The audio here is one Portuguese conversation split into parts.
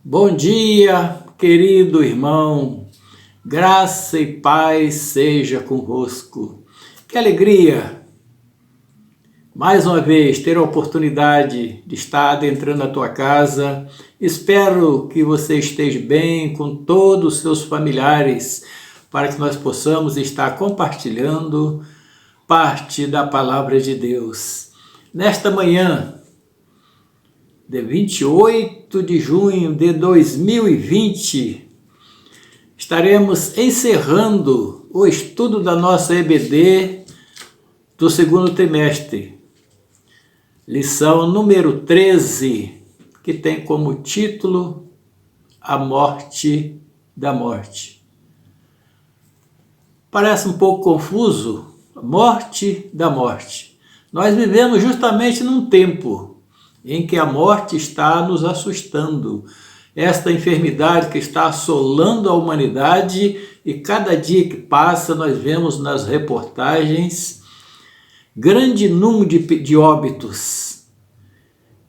Bom dia, querido irmão, graça e paz seja convosco. Que alegria, mais uma vez, ter a oportunidade de estar adentrando a tua casa. Espero que você esteja bem com todos os seus familiares, para que nós possamos estar compartilhando parte da palavra de Deus. Nesta manhã, de 28 de junho de 2020, estaremos encerrando o estudo da nossa EBD do segundo trimestre. Lição número 13, que tem como título A Morte da Morte. Parece um pouco confuso, morte da morte. Nós vivemos justamente num tempo em que a morte está nos assustando. Esta enfermidade que está assolando a humanidade, e cada dia que passa nós vemos nas reportagens grande número de óbitos.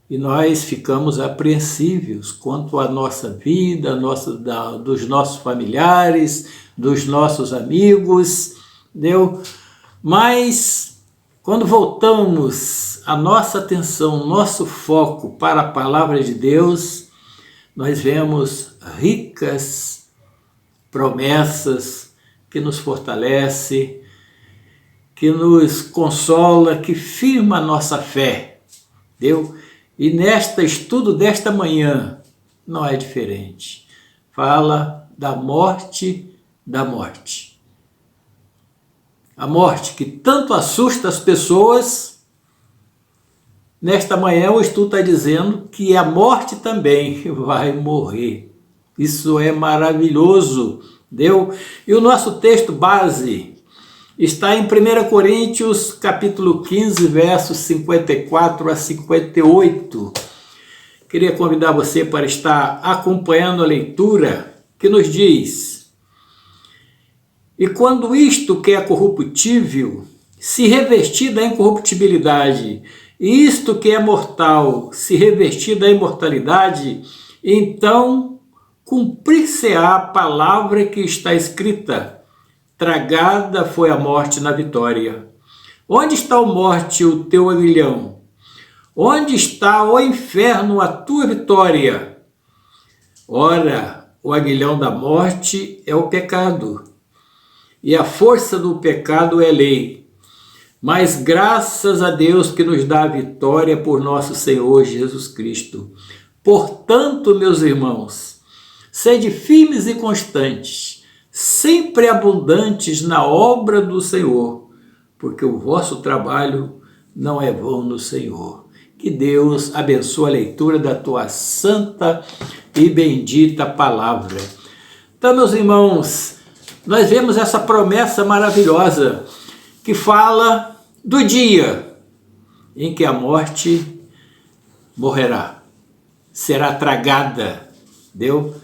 E nós ficamos apreensivos quanto à nossa vida, dos nossos familiares, dos nossos amigos, entendeu? Mas quando voltamos a nossa atenção, nosso foco para a palavra de Deus, nós vemos ricas promessas que nos fortalece, que nos consola, que firma a nossa fé, entendeu? E neste estudo desta manhã não é diferente. Fala da morte da morte. A morte que tanto assusta as pessoas. Nesta manhã o estudo está dizendo que a morte também vai morrer. Isso é maravilhoso, entendeu? E o nosso texto base está em 1 Coríntios, capítulo 15, versos 54 a 58. Queria convidar você para estar acompanhando a leitura, que nos diz: e quando isto que é corruptível se revestir da incorruptibilidade, e isto que é mortal se revestir da imortalidade, então cumprir-se-á a palavra que está escrita: tragada foi a morte na vitória. Onde está, ó morte, o teu aguilhão? Onde está, ó inferno, a tua vitória? Ora, o aguilhão da morte é o pecado, e a força do pecado é lei. Mas graças a Deus que nos dá a vitória por nosso Senhor Jesus Cristo. Portanto, meus irmãos, sede firmes e constantes, sempre abundantes na obra do Senhor, porque o vosso trabalho não é vão no Senhor. Que Deus abençoe a leitura da tua santa e bendita palavra. Então, meus irmãos, nós vemos essa promessa maravilhosa que fala do dia em que a morte morrerá, será tragada, entendeu?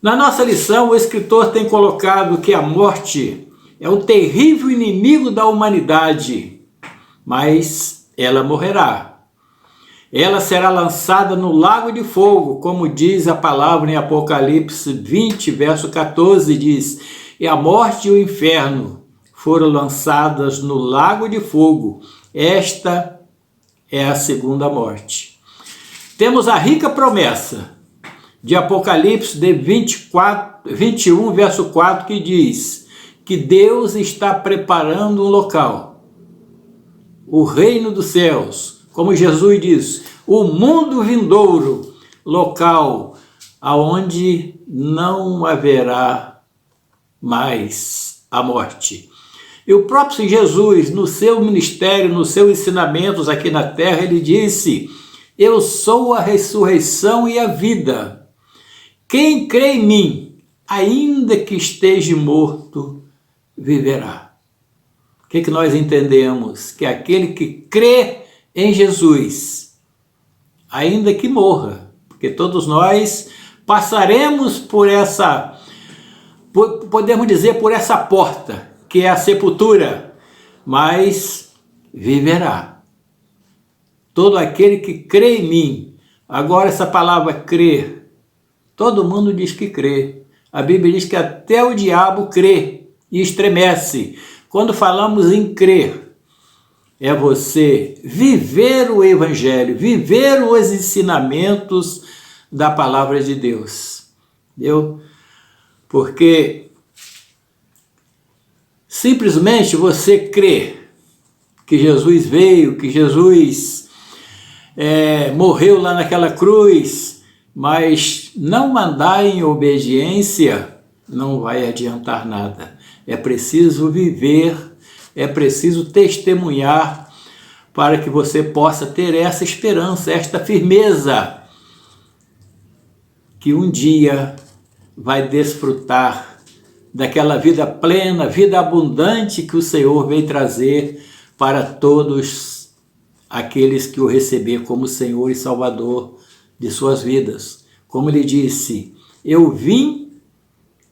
Na nossa lição, o escritor tem colocado que a morte é o terrível inimigo da humanidade, mas ela morrerá. Ela será lançada no lago de fogo, como diz a palavra em Apocalipse 20, verso 14, diz: e a morte e o inferno foram lançadas no lago de fogo. Esta é a segunda morte. Temos a rica promessa de Apocalipse de 21, verso 4, que diz que Deus está preparando um local, o reino dos céus, como Jesus diz, o mundo vindouro, local aonde não haverá mais a morte. E o próprio Jesus, no seu ministério, nos seus ensinamentos aqui na terra, ele disse: eu sou a ressurreição e a vida. Quem crê em mim, ainda que esteja morto, viverá. O que nós entendemos? Que aquele que crê em Jesus, ainda que morra, porque todos nós passaremos por essa, podemos dizer, por essa porta, que é a sepultura, mas viverá. Todo aquele que crê em mim. Agora, essa palavra crer Todo mundo diz que crê. A Bíblia diz que até o diabo crê e estremece. Quando falamos em crer, é você viver o Evangelho, viver os ensinamentos da palavra de Deus. Entendeu? Porque simplesmente você crê que Jesus veio, que Jesus morreu lá naquela cruz, mas não andar em obediência não vai adiantar nada. É preciso viver, é preciso testemunhar para que você possa ter essa esperança, esta firmeza, que um dia vai desfrutar daquela vida plena, vida abundante que o Senhor veio trazer para todos aqueles que o receber como Senhor e Salvador de suas vidas. Como ele disse, eu vim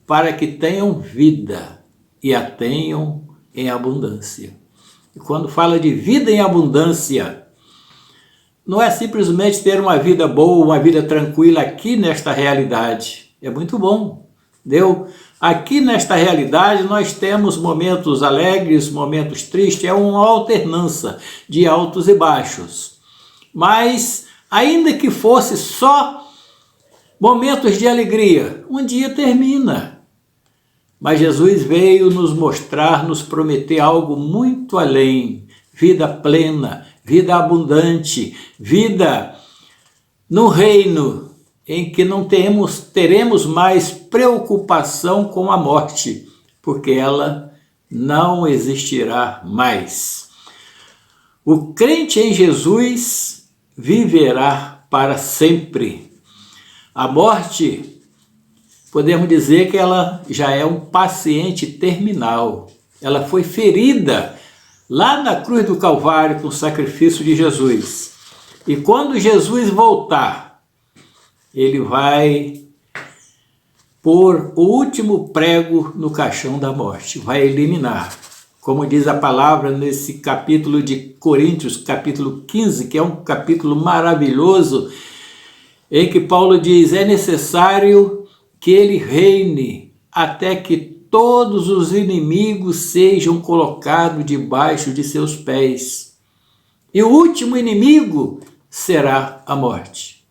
para que tenham vida e a tenham em abundância. E quando fala de vida em abundância, não é simplesmente ter uma vida boa, uma vida tranquila aqui nesta realidade. É muito bom, entendeu? Aqui nesta realidade nós temos momentos alegres, momentos tristes, é uma alternância de altos e baixos. Mas, ainda que fosse só momentos de alegria, um dia termina. Mas Jesus veio nos mostrar, nos prometer algo muito além, vida plena, vida abundante, vida no reino em que não teremos mais preocupação com a morte, porque ela não existirá mais. O crente em Jesus viverá para sempre. A morte, podemos dizer que ela já é um paciente terminal. Ela foi ferida lá na cruz do Calvário com o sacrifício de Jesus. E quando Jesus voltar, ele vai pôr o último prego no caixão da morte, vai eliminar. Como diz a palavra nesse capítulo de Coríntios, capítulo 15, que é um capítulo maravilhoso, em que Paulo diz, é necessário que ele reine até que todos os inimigos sejam colocados debaixo de seus pés. E o último inimigo será a morte.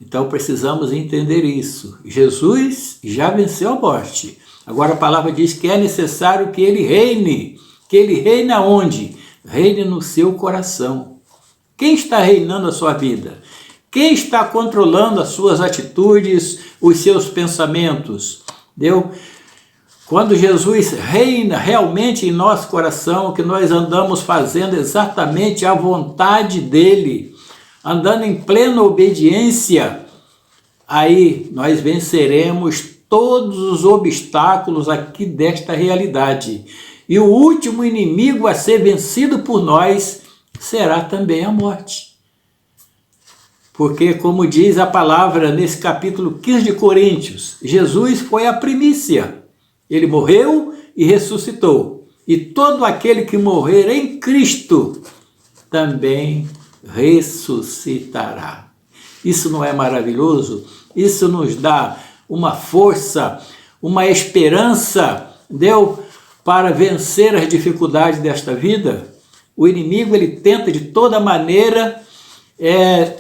Então precisamos entender isso. Jesus já venceu a morte. Agora a palavra diz que é necessário que ele reine. Que ele reine aonde? Reine no seu coração. Quem está reinando a sua vida? Quem está controlando as suas atitudes, os seus pensamentos? Entendeu? Quando Jesus reina realmente em nosso coração, que nós andamos fazendo exatamente a vontade dele, andando em plena obediência, aí nós venceremos todos os obstáculos aqui desta realidade. E o último inimigo a ser vencido por nós será também a morte. Porque, como diz a palavra nesse capítulo 15 de Coríntios, Jesus foi a primícia. Ele morreu e ressuscitou. E todo aquele que morrer em Cristo também ressuscitará. Isso não é maravilhoso? Isso nos dá uma força, uma esperança, entendeu? Para vencer as dificuldades desta vida. O inimigo, ele tenta de toda maneira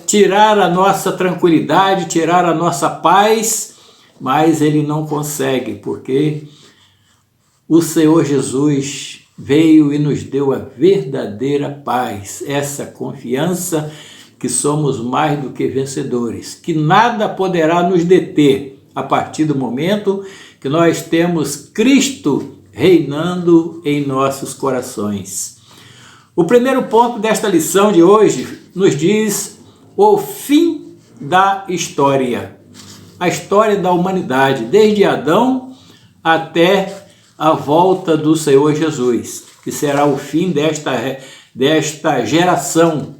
tirar a nossa tranquilidade, tirar a nossa paz, mas ele não consegue, porque o Senhor Jesus veio e nos deu a verdadeira paz, essa confiança que somos mais do que vencedores, que nada poderá nos deter a partir do momento que nós temos Cristo reinando em nossos corações. O primeiro ponto desta lição de hoje nos diz o fim da história. A história da humanidade, desde Adão até a volta do Senhor Jesus, que será o fim desta geração.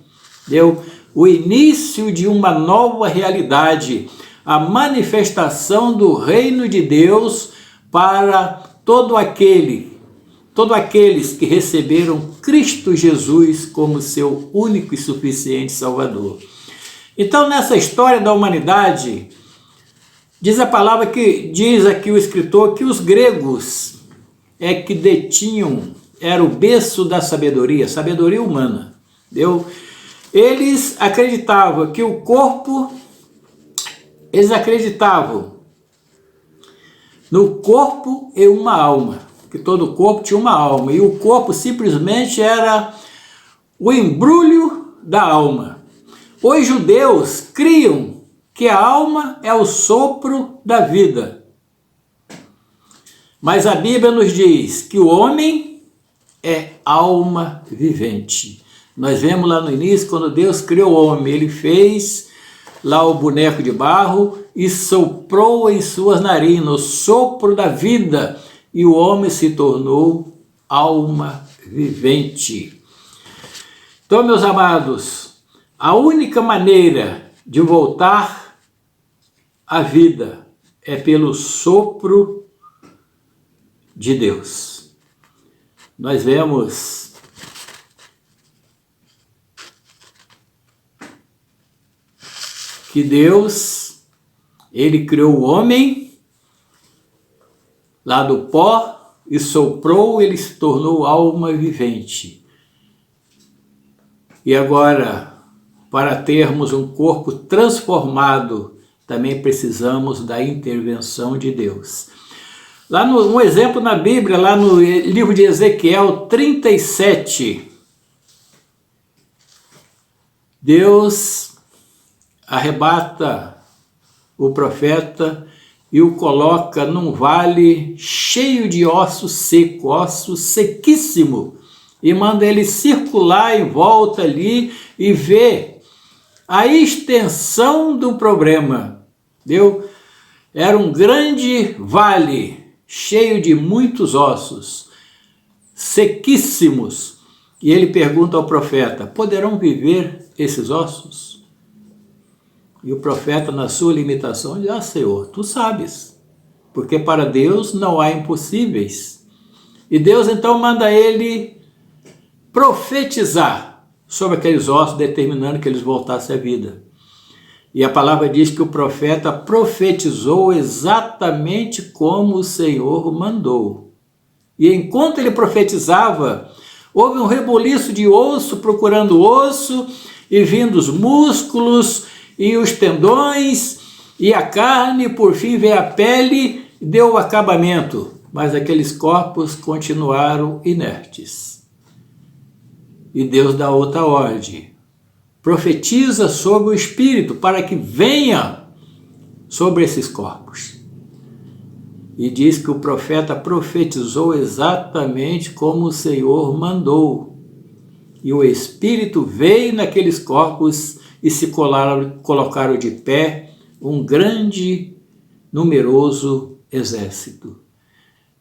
Deu o início de uma nova realidade, a manifestação do reino de Deus para todos aqueles que receberam Cristo Jesus como seu único e suficiente Salvador. Então, nessa história da humanidade, Diz a palavra que, diz aqui o escritor, que os gregos é que detinham, era o berço da sabedoria, sabedoria humana. Entendeu? Eles acreditavam que o corpo, eles acreditavam no corpo e uma alma, que todo corpo tinha uma alma, e o corpo simplesmente era o embrulho da alma. Os judeus criam que a alma é o sopro da vida. Mas a Bíblia nos diz que o homem é alma vivente. Nós vemos lá no início, quando Deus criou o homem, ele fez lá o boneco de barro e soprou em suas narinas o sopro da vida, e o homem se tornou alma vivente. Então, meus amados, a única maneira de voltar à vida é pelo sopro de Deus. Nós vemos que Deus, ele criou o homem lá do pó e soprou, ele se tornou alma vivente. E agora, para termos um corpo transformado, também precisamos da intervenção de Deus. Lá um exemplo na Bíblia, lá no livro de Ezequiel 37, Deus arrebata o profeta e o coloca num vale cheio de osso seco, osso sequíssimo, e manda ele circular em volta ali e ver a extensão do problema. Entendeu? Era um grande vale cheio de muitos ossos, sequíssimos. E ele pergunta ao profeta: poderão viver esses ossos? E o profeta, na sua limitação, diz: Senhor, tu sabes, porque para Deus não há impossíveis. E Deus então manda ele profetizar sobre aqueles ossos, determinando que eles voltassem à vida. E a palavra diz que o profeta profetizou exatamente como o Senhor mandou. E enquanto ele profetizava, houve um rebuliço de osso procurando osso, e vindo os músculos, e os tendões, e a carne, por fim veio a pele, deu o acabamento. Mas aqueles corpos continuaram inertes. E Deus dá outra ordem: profetiza sobre o Espírito, para que venha sobre esses corpos. E diz que o profeta profetizou exatamente como o Senhor mandou. E o Espírito veio naqueles corpos e se colocaram de pé um grande, numeroso exército.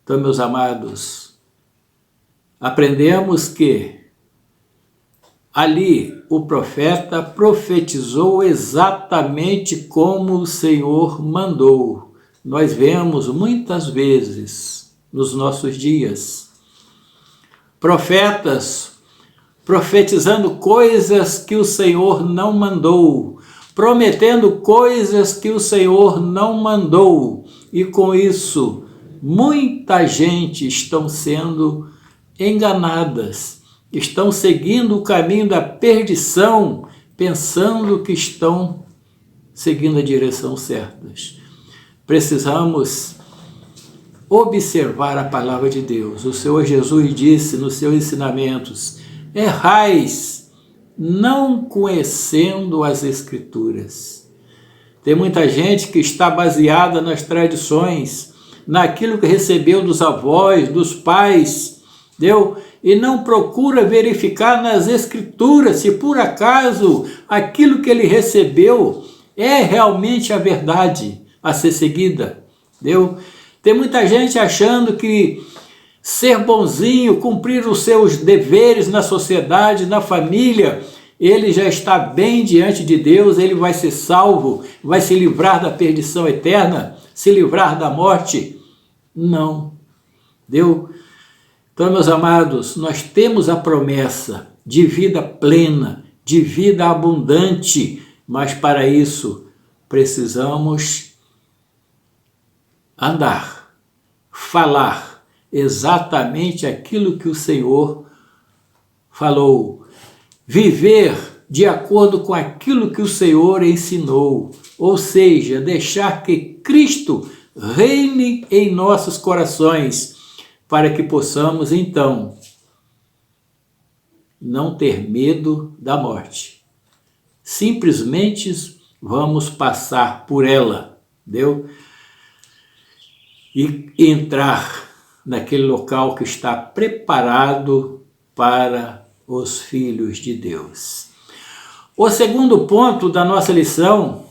Então, meus amados, aprendemos que ali o profeta profetizou exatamente como o Senhor mandou. Nós vemos muitas vezes nos nossos dias profetas profetizando coisas que o Senhor não mandou, prometendo coisas que o Senhor não mandou, e com isso muita gente estão sendo enganadas, estão seguindo o caminho da perdição, pensando que estão seguindo a direção certa. Precisamos observar a palavra de Deus. O Senhor Jesus disse nos seus ensinamentos: errais, não conhecendo as Escrituras. Tem muita gente que está baseada nas tradições, naquilo que recebeu dos avós, dos pais, entendeu? E não procura verificar nas Escrituras se por acaso aquilo que ele recebeu é realmente a verdade a ser seguida, entendeu? Tem muita gente achando que ser bonzinho, cumprir os seus deveres na sociedade, na família, ele já está bem diante de Deus, ele vai ser salvo, vai se livrar da perdição eterna, se livrar da morte. Não. Entendeu? Então, meus amados, nós temos a promessa de vida plena, de vida abundante, mas para isso precisamos andar, falar exatamente aquilo que o Senhor falou, viver de acordo com aquilo que o Senhor ensinou, ou seja, deixar que Cristo reine em nossos corações, para que possamos então não ter medo da morte. Simplesmente vamos passar por ela, entendeu? E entrar naquele local que está preparado para os filhos de Deus. O segundo ponto da nossa lição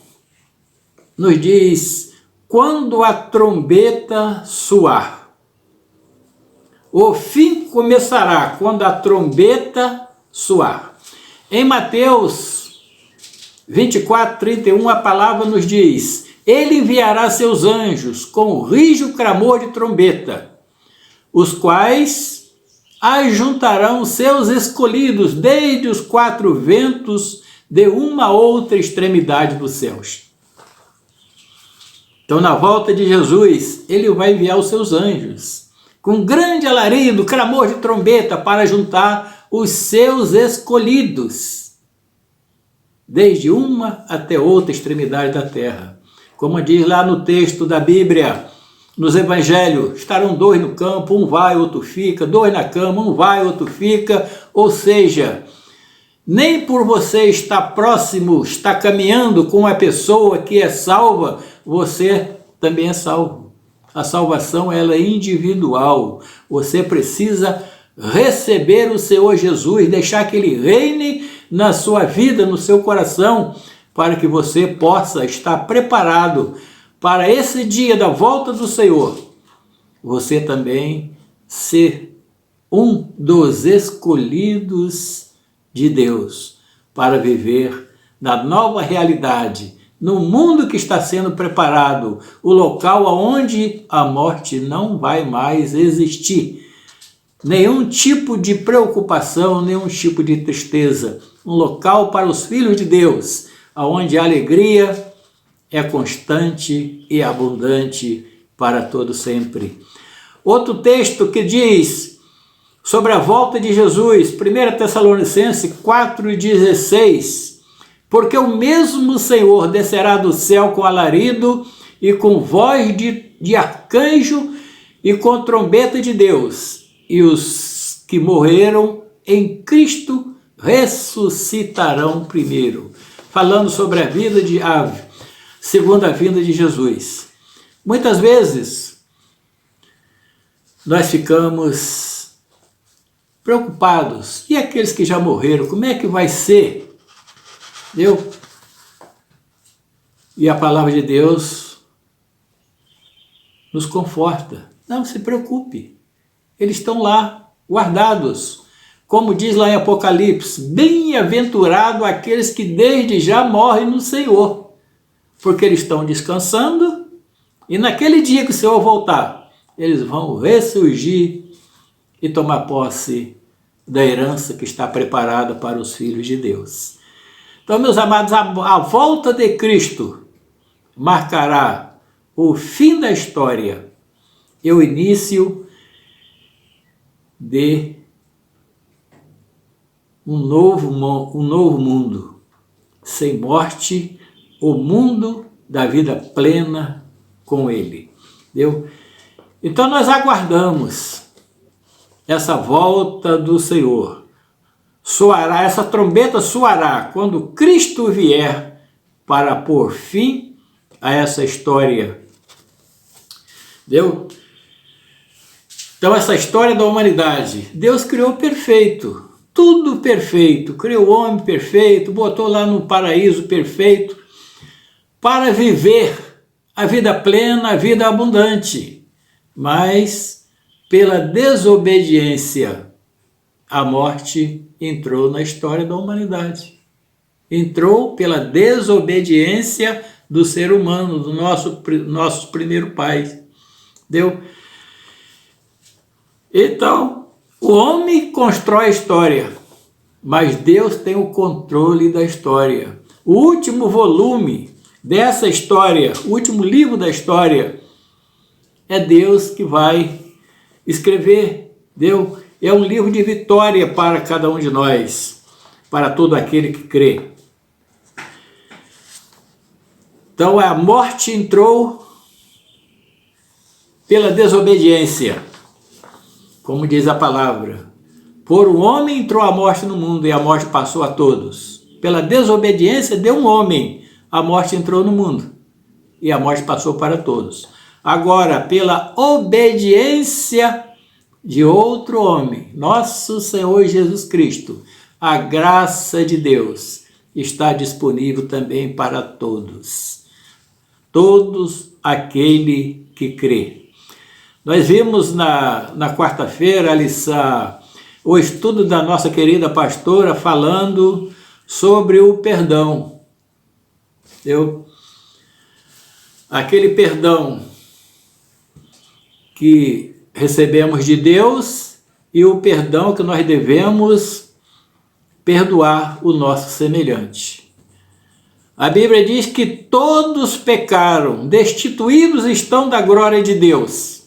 nos diz: quando a trombeta soar. O fim começará quando a trombeta soar. Em Mateus 24:31, a palavra nos diz: ele enviará seus anjos com rijo clamor de trombeta, os quais ajuntarão seus escolhidos desde os quatro ventos de uma outra extremidade dos céus. Então, na volta de Jesus, ele vai enviar os seus anjos com grande alarido, clamor de trombeta, para juntar os seus escolhidos desde uma até outra extremidade da terra. Como diz lá no texto da Bíblia, nos evangelhos, estarão dois no campo, um vai, outro fica, dois na cama, um vai, outro fica. Ou seja, nem por você estar próximo, estar caminhando com a pessoa que é salva, você também é salvo. A salvação, ela é individual. Você precisa receber o Senhor Jesus, deixar que Ele reine na sua vida, no seu coração, para que você possa estar preparado para esse dia da volta do Senhor. Você também ser um dos escolhidos de Deus para viver na nova realidade, no mundo que está sendo preparado, o local onde a morte não vai mais existir. Nenhum tipo de preocupação, nenhum tipo de tristeza. Um local para os filhos de Deus, onde a alegria é constante e abundante para todo sempre. Outro texto que diz sobre a volta de Jesus, 1 Tessalonicenses 4,16, porque o mesmo Senhor descerá do céu com alarido e com voz de arcanjo e com trombeta de Deus, e os que morreram em Cristo ressuscitarão primeiro. Falando sobre a segunda vinda de Jesus. Muitas vezes nós ficamos preocupados. E aqueles que já morreram, como é que vai ser? E a palavra de Deus nos conforta. Não se preocupe. Eles estão lá, guardados. Como diz lá em Apocalipse, bem-aventurado aqueles que desde já morrem no Senhor, porque eles estão descansando, e naquele dia que o Senhor voltar, eles vão ressurgir e tomar posse da herança que está preparada para os filhos de Deus. Então, meus amados, a volta de Cristo marcará o fim da história e o início de um novo mundo, sem morte, o mundo da vida plena com Ele. Entendeu? Então nós aguardamos essa volta do Senhor. Soará, essa trombeta soará quando Cristo vier para pôr fim a essa história. Entendeu? Então essa história da humanidade, Deus criou perfeito. Tudo perfeito, criou o homem perfeito, botou lá no paraíso perfeito, para viver a vida plena, a vida abundante. Mas, pela desobediência, a morte entrou na história da humanidade. Entrou pela desobediência do ser humano, do nosso primeiro pai. Entendeu? Então, o homem constrói a história, mas Deus tem o controle da história. O último volume dessa história, o último livro da história, é Deus que vai escrever. Deus é um livro de vitória para cada um de nós, para todo aquele que crê. Então a morte entrou pela desobediência, como diz a palavra. Por um homem entrou a morte no mundo e a morte passou a todos. Pela desobediência de um homem, a morte entrou no mundo e a morte passou para todos. Agora, pela obediência de outro homem, nosso Senhor Jesus Cristo, a graça de Deus está disponível também para todos. Todos aquele que crê. Nós vimos na quarta-feira o estudo da nossa querida pastora falando sobre o perdão. Aquele perdão que recebemos de Deus e o perdão que nós devemos perdoar o nosso semelhante. A Bíblia diz que todos pecaram, destituídos estão da glória de Deus.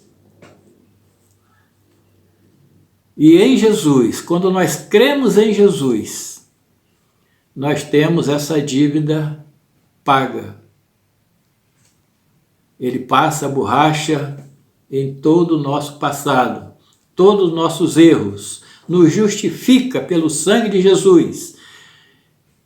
E em Jesus, quando nós cremos em Jesus, nós temos essa dívida paga. Ele passa a borracha em todo o nosso passado, todos os nossos erros, nos justifica pelo sangue de Jesus.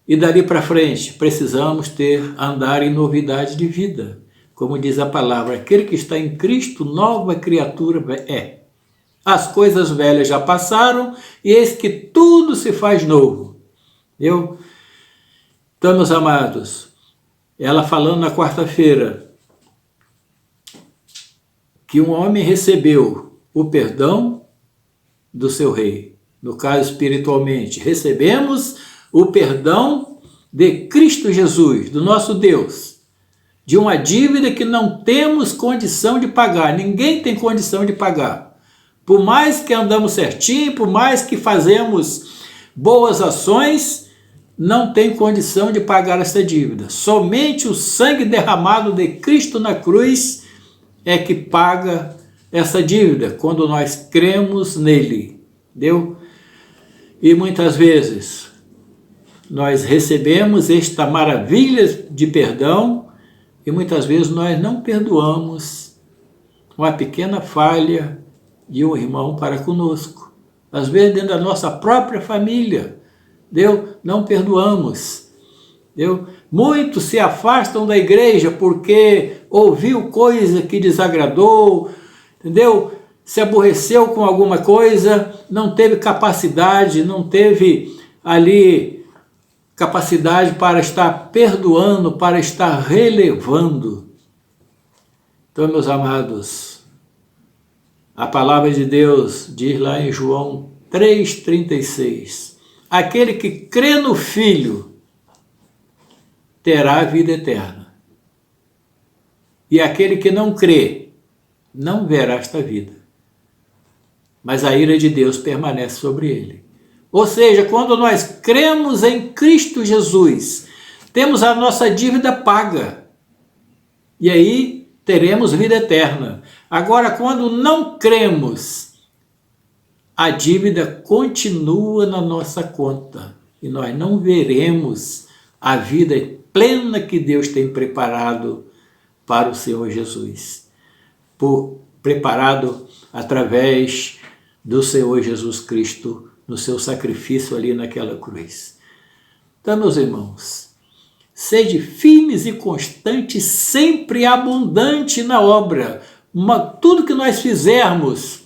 E dali para frente, precisamos andar em novidade de vida. Como diz a palavra, aquele que está em Cristo, nova criatura é. As coisas velhas já passaram e eis que tudo se faz novo. Então, meus amados, ela falando na quarta-feira que um homem recebeu o perdão do seu rei. No caso, espiritualmente, recebemos o perdão de Cristo Jesus, do nosso Deus, de uma dívida que não temos condição de pagar. Ninguém tem condição de pagar. Por mais que andamos certinho, por mais que fazemos boas ações, não tem condição de pagar essa dívida. Somente o sangue derramado de Cristo na cruz é que paga essa dívida, quando nós cremos nele. Entendeu? E muitas vezes nós recebemos esta maravilha de perdão e muitas vezes nós não perdoamos uma pequena falha de um irmão para conosco. Às vezes dentro da nossa própria família, não perdoamos. Muitos se afastam da igreja porque ouviu coisa que desagradou, se aborreceu com alguma coisa, não teve capacidade, não teve ali capacidade para estar perdoando, para estar relevando. Então, meus amados, a palavra de Deus diz lá em João 3,36, aquele que crê no Filho terá a vida eterna. E aquele que não crê não verá esta vida, mas a ira de Deus permanece sobre ele. Ou seja, quando nós cremos em Cristo Jesus, temos a nossa dívida paga. E aí teremos vida eterna. Agora, quando não cremos, a dívida continua na nossa conta. E nós não veremos a vida plena que Deus tem preparado para o Senhor Jesus. Preparado através do Senhor Jesus Cristo, no seu sacrifício ali naquela cruz. Então, meus irmãos, sede firmes e constantes, sempre abundante na obra. Tudo que nós fizermos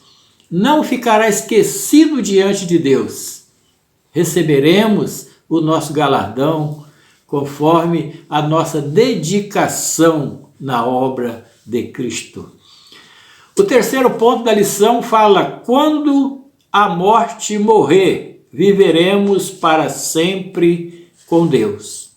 não ficará esquecido diante de Deus. Receberemos o nosso galardão conforme a nossa dedicação na obra de Cristo. O terceiro ponto da lição fala: quando a morte morrer, viveremos para sempre com Deus.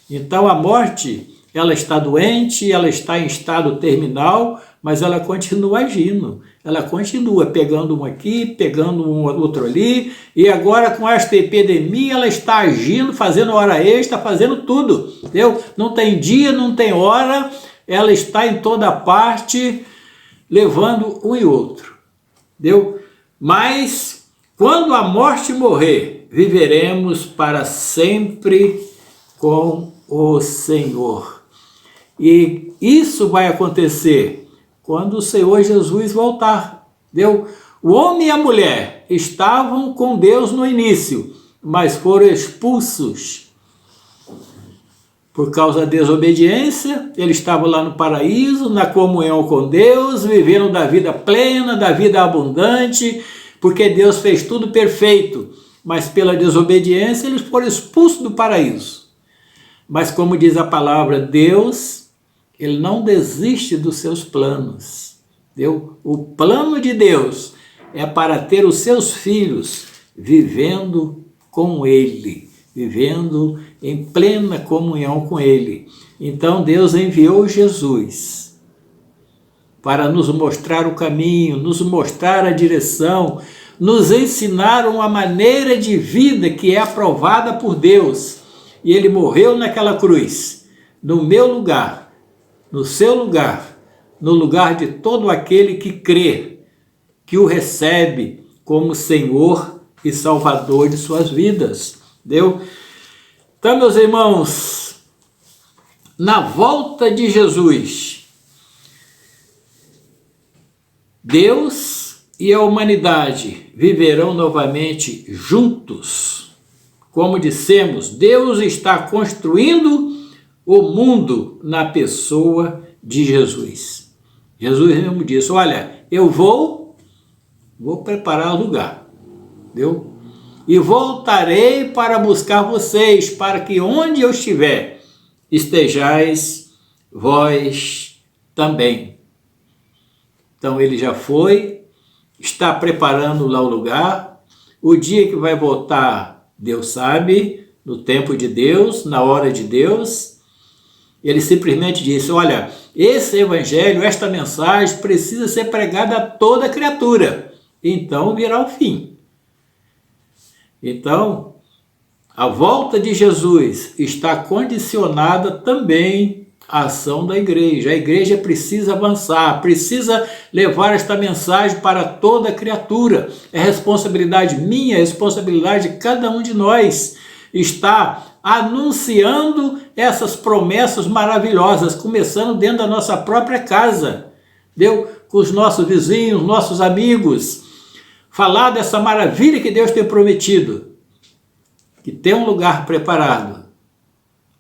Então a morte, ela está doente, ela está em estado terminal, mas ela continua agindo. Ela continua pegando um aqui, pegando um outro ali, e agora com esta epidemia ela está agindo, fazendo hora extra, fazendo tudo. Entendeu? Não tem dia, não tem hora, ela está em toda parte, levando um e outro. Entendeu? Mas quando a morte morrer, viveremos para sempre com o Senhor. E isso vai acontecer quando o Senhor Jesus voltar. Entendeu? O homem e a mulher estavam com Deus no início, mas foram expulsos por causa da desobediência. Eles estavam lá no paraíso, na comunhão com Deus, vivendo da vida plena, da vida abundante, porque Deus fez tudo perfeito, mas pela desobediência eles foram expulsos do paraíso. Mas como diz a palavra, Deus, ele não desiste dos seus planos. Entendeu? O plano de Deus é para ter os seus filhos vivendo com ele, vivendo em plena comunhão com ele. Então Deus enviou Jesus para nos mostrar o caminho, nos mostrar a direção, nos ensinar uma maneira de vida que é aprovada por Deus. E ele morreu naquela cruz, no meu lugar, no seu lugar, no lugar de todo aquele que crê, que o recebe como Senhor e Salvador de suas vidas. Entendeu? Então, meus irmãos, na volta de Jesus, Deus e a humanidade viverão novamente juntos. Como dissemos, Deus está construindo o mundo na pessoa de Jesus. Jesus mesmo disse, olha, eu vou preparar lugar, entendeu? E voltarei para buscar vocês, para que onde eu estiver, estejais vós também. Então ele já foi, está preparando lá o lugar. O dia que vai voltar, Deus sabe, no tempo de Deus, na hora de Deus. Ele simplesmente disse, olha, esse evangelho, esta mensagem precisa ser pregada a toda criatura. Então virá o fim. Então, a volta de Jesus está condicionada também à ação da igreja. A igreja precisa avançar, precisa levar esta mensagem para toda criatura. É responsabilidade minha, é responsabilidade de cada um de nós. Está anunciando essas promessas maravilhosas, começando dentro da nossa própria casa, entendeu? Com os nossos vizinhos, nossos amigos. Falar dessa maravilha que Deus tem prometido, que tem um lugar preparado,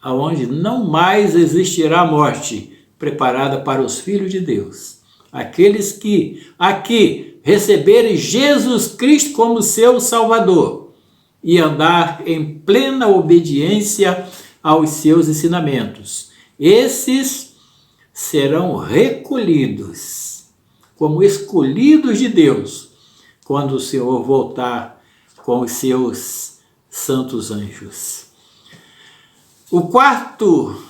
aonde não mais existirá morte, preparada para os filhos de Deus. Aqueles que aqui receberem Jesus Cristo como seu Salvador e andar em plena obediência aos seus ensinamentos. Esses serão recolhidos como escolhidos de Deus, quando o Senhor voltar com os seus santos anjos. O quarto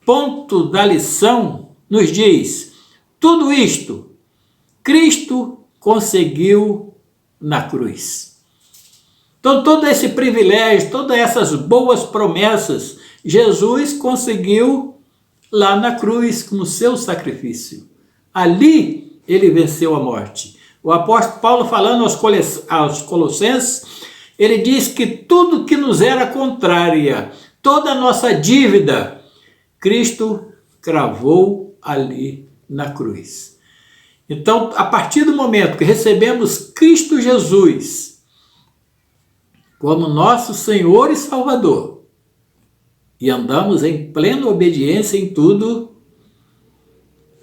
ponto da lição nos diz, tudo isto Cristo conseguiu na cruz. Então todo esse privilégio, todas essas boas promessas, Jesus conseguiu lá na cruz, no seu sacrifício. Ali ele venceu a morte. O apóstolo Paulo, falando aos Colossenses, ele diz que tudo que nos era contrária, toda a nossa dívida, Cristo cravou ali na cruz. Então, a partir do momento que recebemos Cristo Jesus como nosso Senhor e Salvador, e andamos em plena obediência em tudo,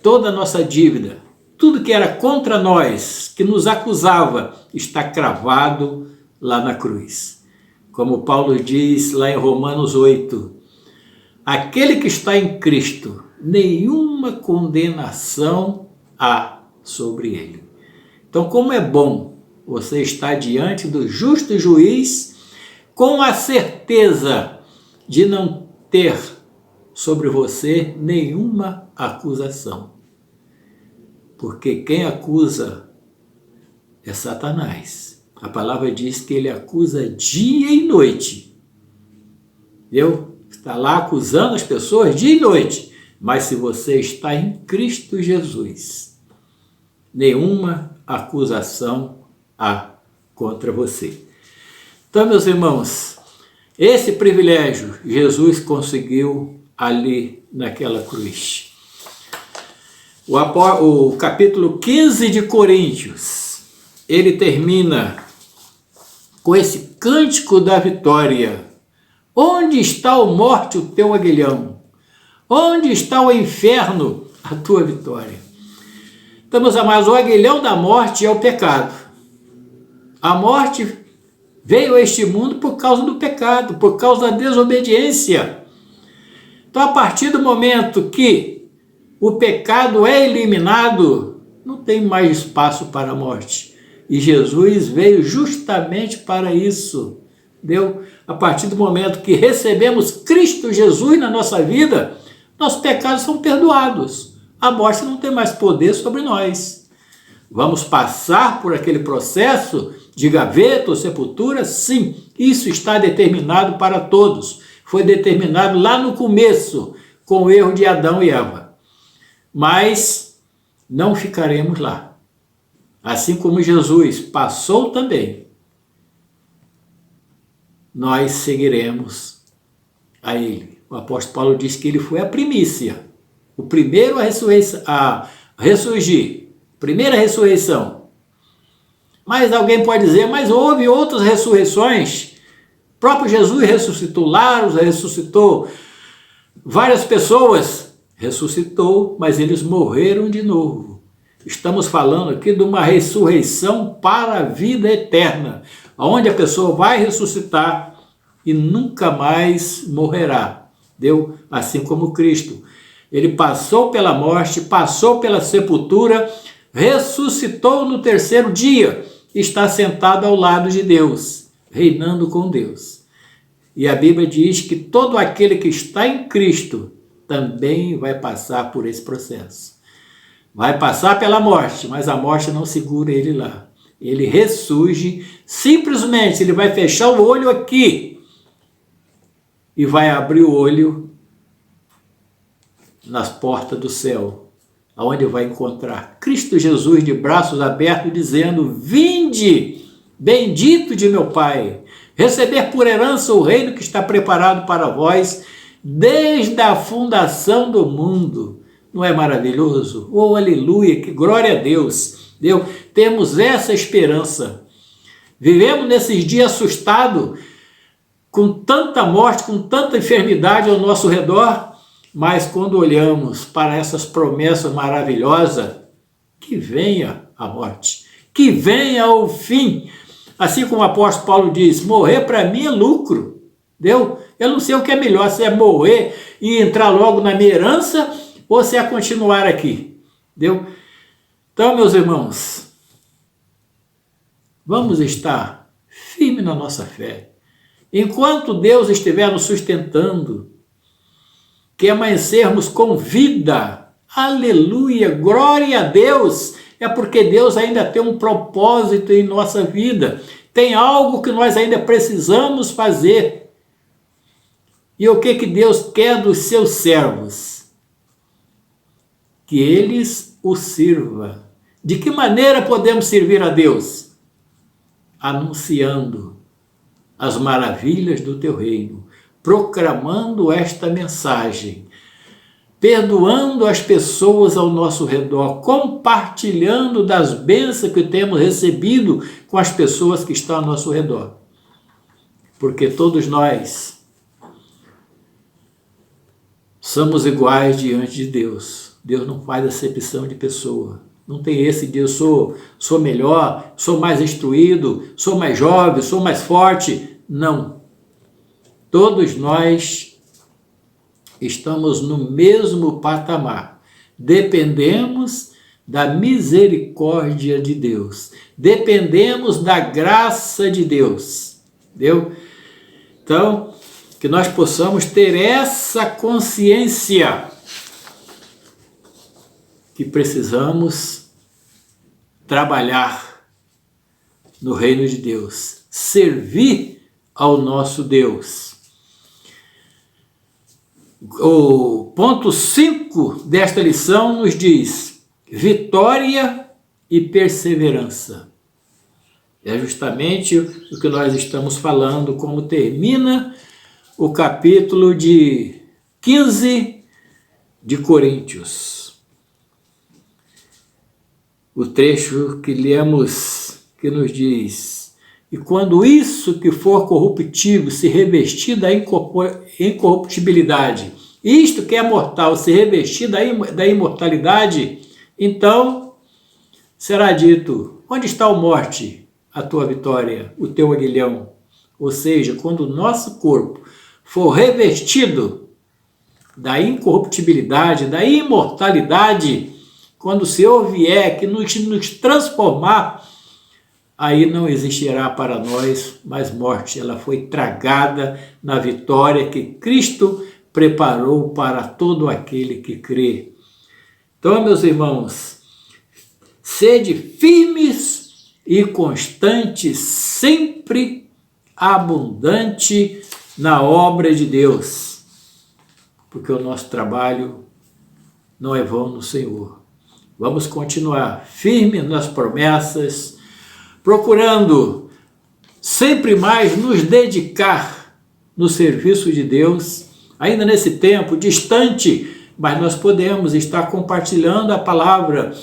toda a nossa dívida, tudo que era contra nós, que nos acusava, está cravado lá na cruz. Como Paulo diz lá em Romanos 8, aquele que está em Cristo, nenhuma condenação há sobre ele. Então, como é bom você estar diante do justo juiz com a certeza de não ter sobre você nenhuma acusação. Porque quem acusa é Satanás. A palavra diz que ele acusa dia e noite. Entendeu? Está lá acusando as pessoas dia e noite. Mas se você está em Cristo Jesus, nenhuma acusação há contra você. Então, meus irmãos, esse privilégio Jesus conseguiu ali naquela cruz. O capítulo 15 de Coríntios, ele termina com esse cântico da vitória. Onde está, ó morte, o teu aguilhão? Onde está o inferno, a tua vitória? Então, meus amados, o aguilhão da morte é o pecado. A morte veio a este mundo por causa do pecado, por causa da desobediência. Então, a partir do momento que o pecado é eliminado, não tem mais espaço para a morte. E Jesus veio justamente para isso. Entendeu? A partir do momento que recebemos Cristo Jesus na nossa vida, nossos pecados são perdoados. A morte não tem mais poder sobre nós. Vamos passar por aquele processo de gaveta ou sepultura? Sim, isso está determinado para todos. Foi determinado lá no começo, com o erro de Adão e Eva. Mas não ficaremos lá. Assim como Jesus passou também, nós seguiremos a Ele. O apóstolo Paulo diz que ele foi a primícia, o primeiro a ressurgir, primeira ressurreição. Mas alguém pode dizer, mas houve outras ressurreições. O próprio Jesus ressuscitou Lázaro, ressuscitou várias pessoas. Ressuscitou, mas eles morreram de novo. Estamos falando aqui de uma ressurreição para a vida eterna, onde a pessoa vai ressuscitar e nunca mais morrerá. Deu? Assim como Cristo. Ele passou pela morte, passou pela sepultura, ressuscitou no terceiro dia, está sentado ao lado de Deus, reinando com Deus. E a Bíblia diz que todo aquele que está em Cristo também vai passar por esse processo. Vai passar pela morte, mas a morte não segura ele lá. Ele ressurge, simplesmente ele vai fechar o olho aqui e vai abrir o olho nas portas do céu, aonde vai encontrar Cristo Jesus de braços abertos, dizendo: vinde, bendito de meu Pai, receber por herança o reino que está preparado para vós desde a fundação do mundo. Não é maravilhoso? Oh, aleluia, que glória a Deus. Temos essa esperança. Vivemos nesses dias assustados, com tanta morte, com tanta enfermidade ao nosso redor, mas quando olhamos para essas promessas maravilhosas, que venha a morte, que venha o fim. Assim como o apóstolo Paulo diz, morrer para mim é lucro. Entendeu? Eu não sei o que é melhor, se é morrer e entrar logo na minha herança, ou se é continuar aqui. Entendeu? Então, meus irmãos, vamos estar firmes na nossa fé. Enquanto Deus estiver nos sustentando, que amanhecermos com vida, aleluia, glória a Deus, é porque Deus ainda tem um propósito em nossa vida, tem algo que nós ainda precisamos fazer. E o que Deus quer dos seus servos? Que eles o sirvam. De que maneira podemos servir a Deus? Anunciando as maravilhas do teu reino, proclamando esta mensagem, perdoando as pessoas ao nosso redor, compartilhando das bênçãos que temos recebido com as pessoas que estão ao nosso redor. Porque todos nós somos iguais diante de Deus. Deus não faz acepção de pessoa. Não tem esse de eu sou melhor, sou mais instruído, sou mais jovem, sou mais forte. Não. Todos nós estamos no mesmo patamar. Dependemos da misericórdia de Deus. Dependemos da graça de Deus. Entendeu? Então, que nós possamos ter essa consciência que precisamos trabalhar no reino de Deus, servir ao nosso Deus. O ponto 5 desta lição nos diz: vitória e perseverança. É justamente o que nós estamos falando, como termina o capítulo de 15 de Coríntios. O trecho que lemos, que nos diz: e quando isso que for corruptível se revestir da incorruptibilidade, isto que é mortal se revestir da imortalidade, então será dito: onde está a morte, a tua vitória, o teu aguilhão? Ou seja, quando o nosso corpo for revestido da incorruptibilidade, da imortalidade, quando o Senhor vier que nos transformar, aí não existirá para nós mais morte. Ela foi tragada na vitória que Cristo preparou para todo aquele que crê. Então, meus irmãos, sede firmes e constantes, sempre abundante na obra de Deus, porque o nosso trabalho não é vão no Senhor. Vamos continuar firmes nas promessas, procurando sempre mais nos dedicar no serviço de Deus, ainda nesse tempo distante, mas nós podemos estar compartilhando a palavra,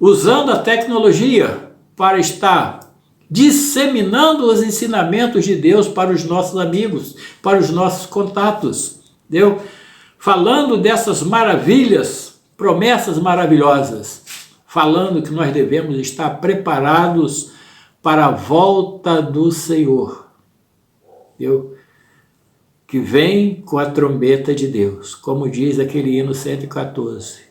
usando a tecnologia para estar disseminando os ensinamentos de Deus para os nossos amigos, para os nossos contatos, entendeu? Falando dessas maravilhas, promessas maravilhosas, falando que nós devemos estar preparados para a volta do Senhor, entendeu? Que vem com a trombeta de Deus, como diz aquele hino 114.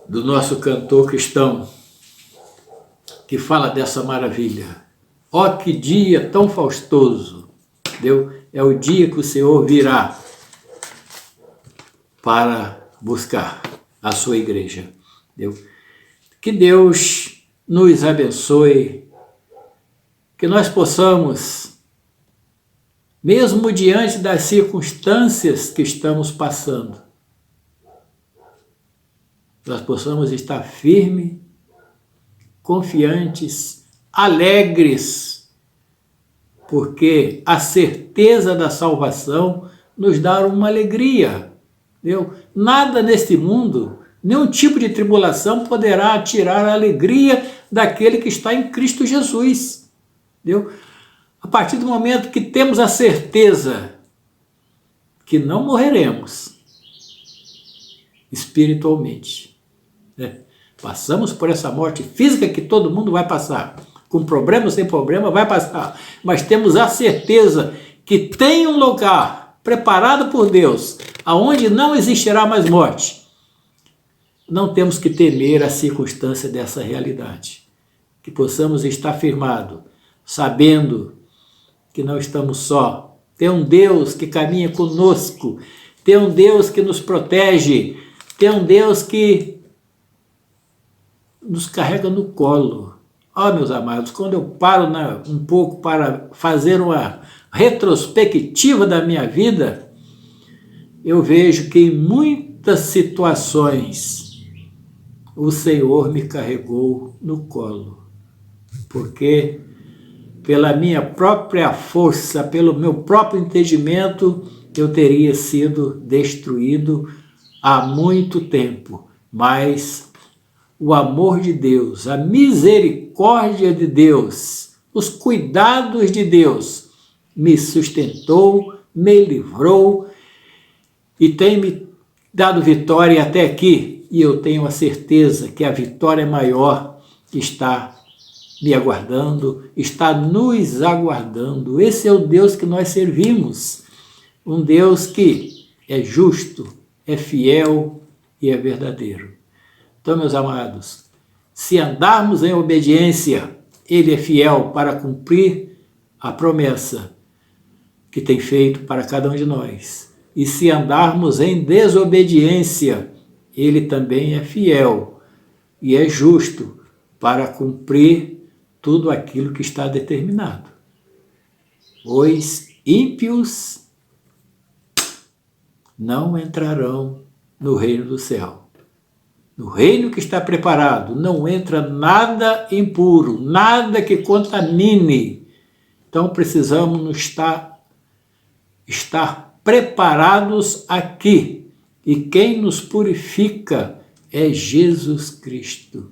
Do nosso cantor cristão, que fala dessa maravilha. Ó, que dia tão faustoso, entendeu? É o dia que o Senhor virá para buscar a sua igreja, entendeu? Que Deus nos abençoe, que nós possamos, mesmo diante das circunstâncias que estamos passando, nós possamos estar firmes, confiantes, alegres, porque a certeza da salvação nos dá uma alegria, entendeu? Nada neste mundo, nenhum tipo de tribulação poderá tirar a alegria daquele que está em Cristo Jesus, entendeu? A partir do momento que temos a certeza que não morreremos espiritualmente, né? Passamos por essa morte física que todo mundo vai passar, com problema ou sem problema vai passar, mas temos a certeza que tem um lugar preparado por Deus, aonde não existirá mais morte. Não temos que temer a circunstância dessa realidade, que possamos estar firmados, sabendo que não estamos só. Tem um Deus que caminha conosco, tem um Deus que nos protege, tem um Deus que nos carrega no colo. Ó, meus amados, quando eu paro um pouco para fazer uma retrospectiva da minha vida, eu vejo que em muitas situações o Senhor me carregou no colo, porque pela minha própria força, pelo meu próprio entendimento, eu teria sido destruído há muito tempo, mas o amor de Deus, a misericórdia de Deus, os cuidados de Deus me sustentou, me livrou e tem me dado vitória até aqui. E eu tenho a certeza que a vitória maior está me aguardando, está nos aguardando. Esse é o Deus que nós servimos, um Deus que é justo, é fiel e é verdadeiro. Então, meus amados, se andarmos em obediência, Ele é fiel para cumprir a promessa que tem feito para cada um de nós. E se andarmos em desobediência, Ele também é fiel e é justo para cumprir tudo aquilo que está determinado. Os ímpios não entrarão no reino do céu. No reino que está preparado não entra nada impuro, nada que contamine. Então precisamos estar preparados aqui. E quem nos purifica é Jesus Cristo.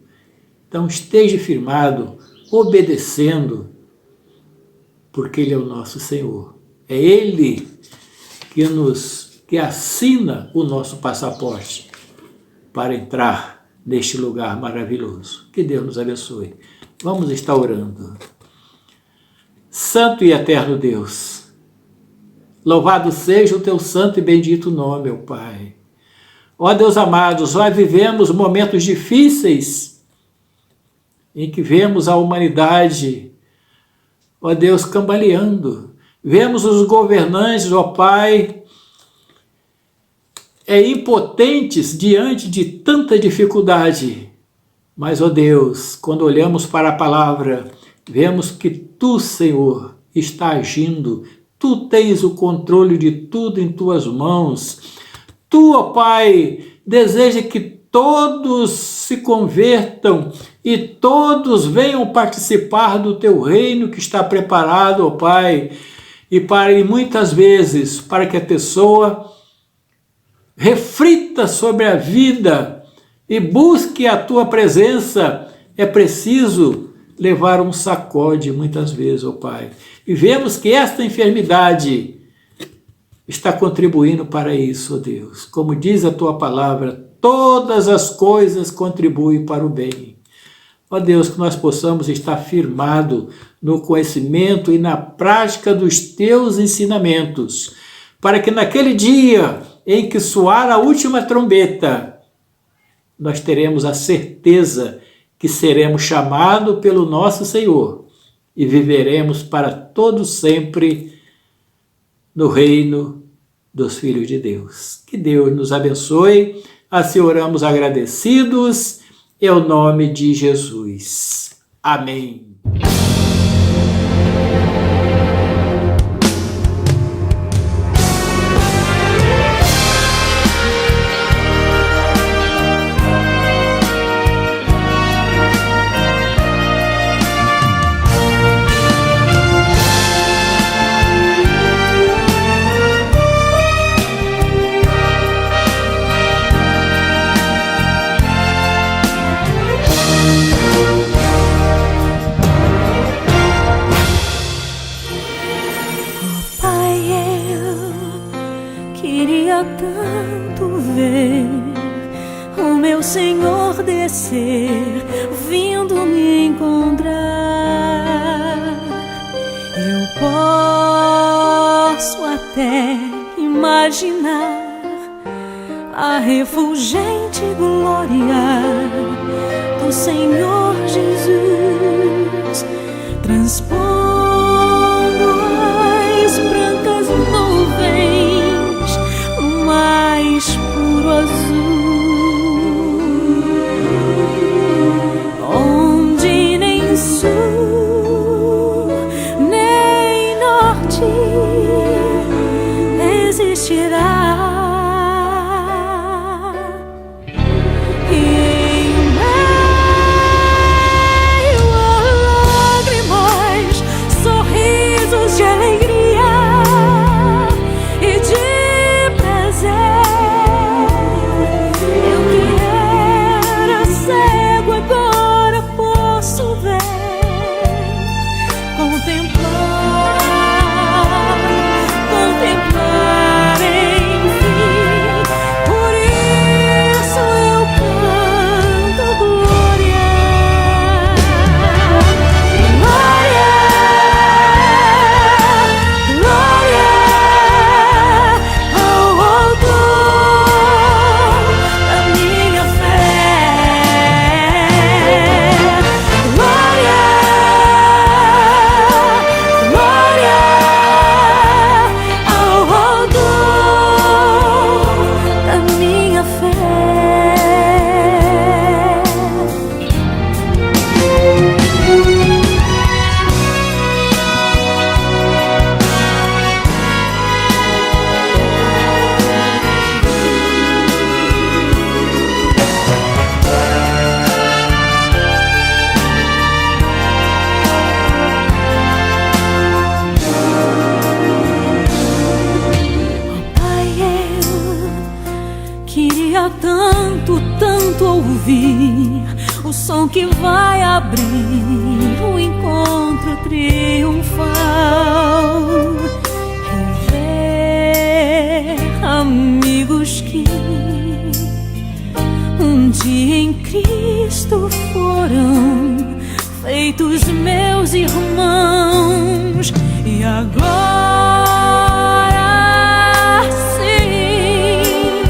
Então esteja firmado, obedecendo, porque Ele é o nosso Senhor. É Ele que assina o nosso passaporte para entrar neste lugar maravilhoso. Que Deus nos abençoe. Vamos estar orando. Santo e eterno Deus, louvado seja o teu santo e bendito nome, meu Pai. Ó Deus amados, nós vivemos momentos difíceis em que vemos a humanidade, ó Deus, cambaleando. Vemos os governantes, ó Pai, impotentes diante de tanta dificuldade. Mas, ó Deus, quando olhamos para a palavra, vemos que Tu, Senhor, está agindo. Tu tens o controle de tudo em Tuas mãos. Tu, ó Pai, deseja que todos se convertam e todos venham participar do Teu reino que está preparado, ó Pai. E muitas vezes, para que a pessoa reflita sobre a vida e busque a Tua presença, é preciso levar um sacode muitas vezes, ó Pai. E vemos que esta enfermidade está contribuindo para isso, ó Deus. Como diz a Tua palavra, todas as coisas contribuem para o bem. Ó Deus, que nós possamos estar firmados no conhecimento e na prática dos Teus ensinamentos, para que naquele dia em que soar a última trombeta, nós teremos a certeza que seremos chamados pelo nosso Senhor e viveremos para todo sempre no reino dos filhos de Deus. Que Deus nos abençoe. Assim oramos agradecidos, em nome de Jesus. Amém. Tanto ver o meu Senhor descer, vindo me encontrar. Eu posso até imaginar a refulgente glória do Senhor Jesus, transpondo as brancas nuvens, mais puro azul, onde nem sul nem norte existirá. E em meio a lágrimas, sorrisos de alegria e de ouvir o som que vai abrir o encontro triunfal. Rever amigos que um dia em Cristo foram feitos meus irmãos, e agora sim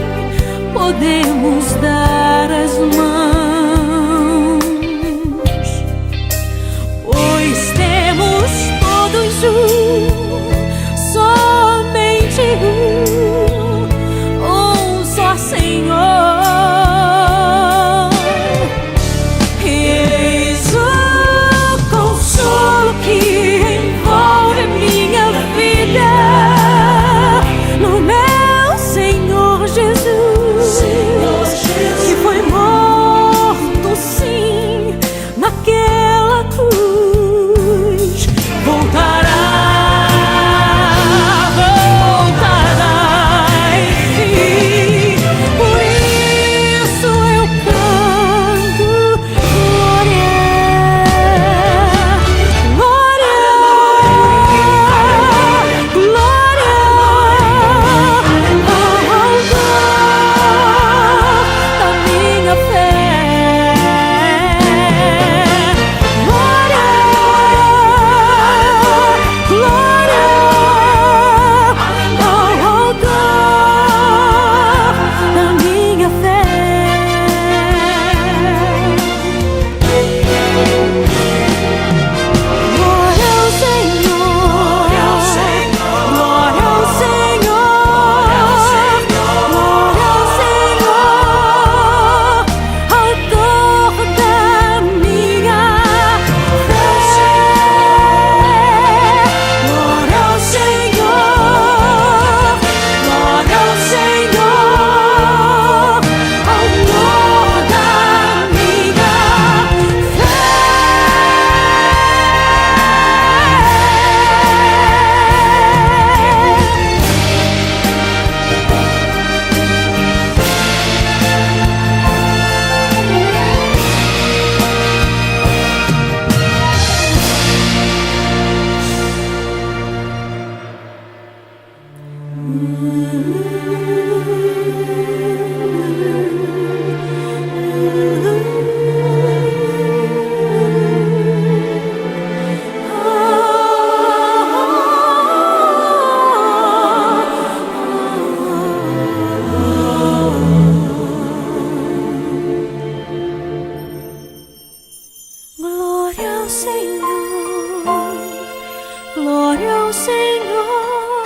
podemos dar as mãos, pois temos todos somente um só Senhor. Glória ao Senhor, glória ao Senhor,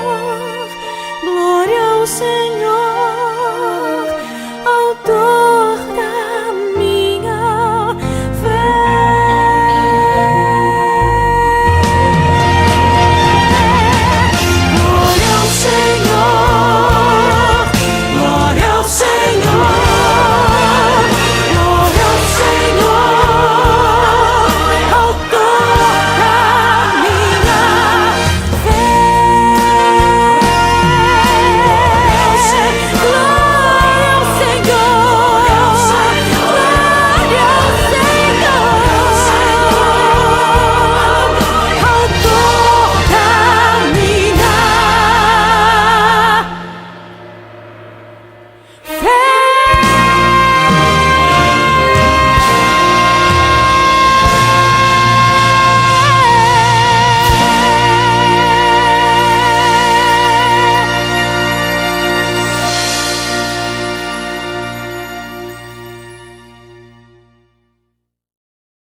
glória ao Senhor.